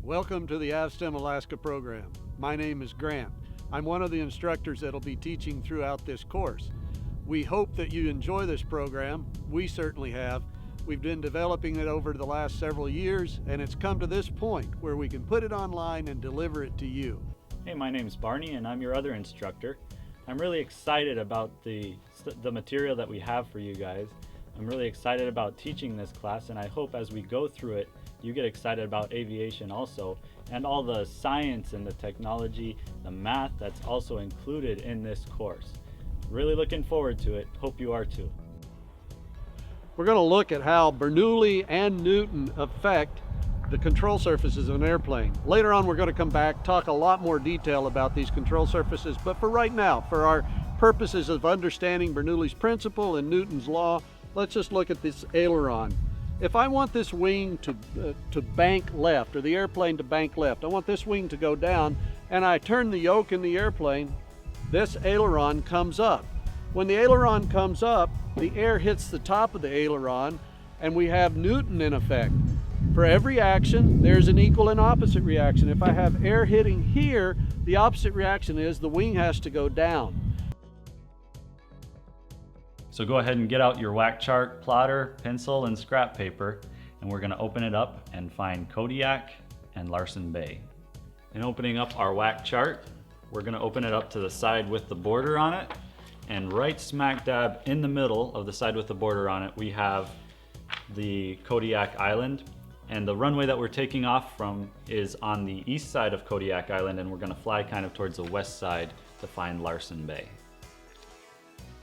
Welcome to the AvSTEM Alaska program. My name is Grant. I'm one of the instructors that'll be teaching throughout this course. We hope that you enjoy this program. We certainly have. We've been developing it over the last several years, and it's come to this point where we can put it online and deliver it to you. Hey, my name's Barney and I'm your other instructor. I'm really excited about the material that we have for you guys. I'm really excited about teaching this class, and I hope as we go through it, you get excited about aviation also, and all the science and the technology, the math that's also included in this course. Really looking forward to it. Hope you are too. We're going to look at how Bernoulli and Newton affect the control surfaces of an airplane. Later on, we're going to come back, talk a lot more detail about these control surfaces, but for right now, for our purposes of understanding Bernoulli's principle and Newton's law, let's just look at this aileron. If I want this wing to bank left, or the airplane to bank left, I want this wing to go down, and I turn the yoke in the airplane, this aileron comes up. When the aileron comes up, the air hits the top of the aileron, and we have Newton in effect. For every action, there's an equal and opposite reaction. If I have air hitting here, the opposite reaction is the wing has to go down. So go ahead and get out your whack chart, plotter, pencil, and scrap paper, and we're going to open it up and find Kodiak and Larsen Bay. In opening up our whack chart, we're going to open it up to the side with the border on it, and right smack dab in the middle of the side with the border on it, we have the Kodiak Island, and the runway that we're taking off from is on the east side of Kodiak Island, and we're going to fly kind of towards the west side to find Larsen Bay.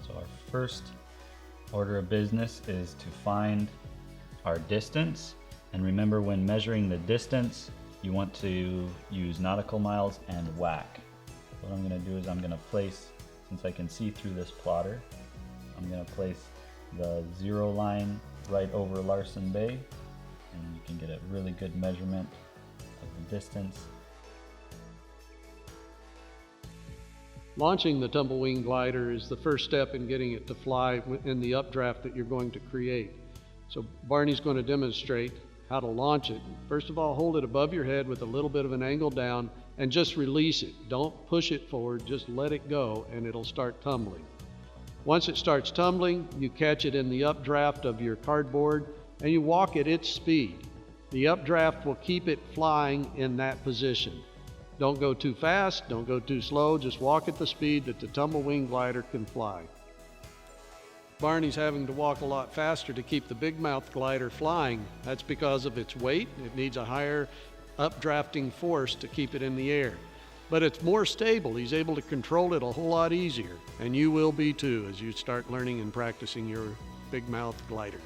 So our first order of business is to find our distance, and remember, when measuring the distance you want to use nautical miles and whack. What I'm going to do is I'm going to place, since I can see through this plotter, I'm going to place the 0 line right over Larsen Bay, and you can get a really good measurement of the distance. Launching the Tumblewing glider is the first step in getting it to fly in the updraft that you're going to create. So Barney's going to demonstrate how to launch it. First of all, hold it above your head with a little bit of an angle down and just release it. Don't push it forward, just let it go and it'll start tumbling. Once it starts tumbling, you catch it in the updraft of your cardboard and you walk at its speed. The updraft will keep it flying in that position. Don't go too fast, don't go too slow, just walk at the speed that the Tumblewing glider can fly. Barney's having to walk a lot faster to keep the big mouth glider flying. That's because of its weight. It needs a higher updrafting force to keep it in the air. But it's more stable. He's able to control it a whole lot easier. And you will be too as you start learning and practicing your big mouth glider.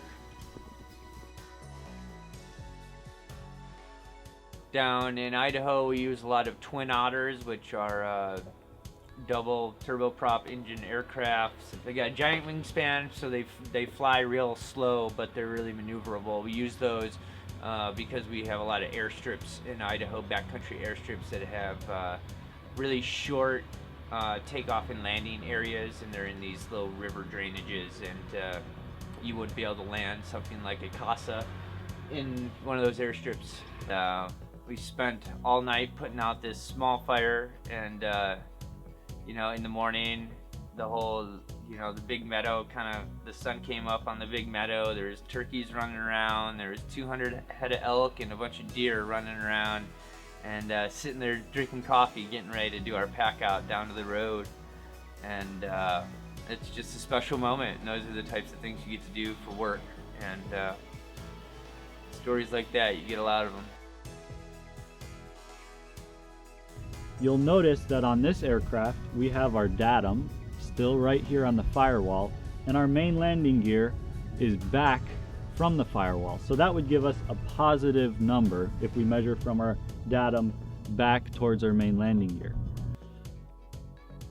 Down in Idaho, we use a lot of Twin Otters, which are double turboprop engine aircrafts. They got giant wingspan, so they fly real slow, but they're really maneuverable. We use those because we have a lot of airstrips in Idaho, backcountry airstrips that have really short takeoff and landing areas, and they're in these little river drainages, and you would be able to land something like a Casa in one of those airstrips. We spent all night putting out this small fire, and in the morning, the big meadow, the sun came up on the big meadow. There's turkeys running around. There's 200 head of elk and a bunch of deer running around, and sitting there drinking coffee, getting ready to do our pack out down to the road. And it's just a special moment, and those are the types of things you get to do for work. And stories like that, you get a lot of them. You'll notice that on this aircraft we have our datum still right here on the firewall, and our main landing gear is back from the firewall. So that would give us a positive number if we measure from our datum back towards our main landing gear.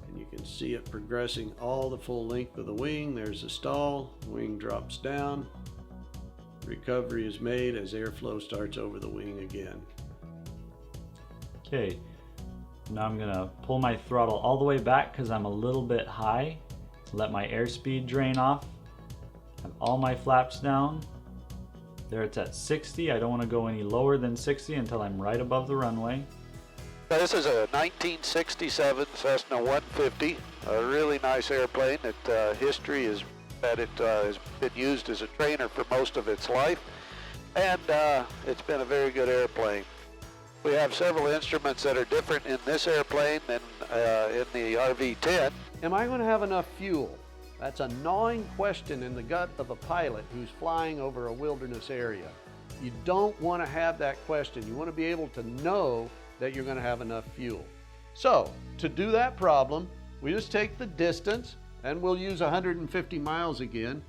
And you can see it progressing all the full length of the wing. There's a stall, wing drops down. Recovery is made as airflow starts over the wing again. Okay. Now I'm gonna pull my throttle all the way back because I'm a little bit high. Let my airspeed drain off. Have all my flaps down. There it's at 60. I don't want to go any lower than 60 until I'm right above the runway. This is a 1967 Cessna 150, a really nice airplane that history is that it has been used as a trainer for most of its life, and it's been a very good airplane. We have several instruments that are different in this airplane than in the RV-10. Am I going to have enough fuel? That's a gnawing question in the gut of a pilot who's flying over a wilderness area. You don't want to have that question. You want to be able to know that you're going to have enough fuel. So, to do that problem, we just take the distance, and we'll use 150 miles again,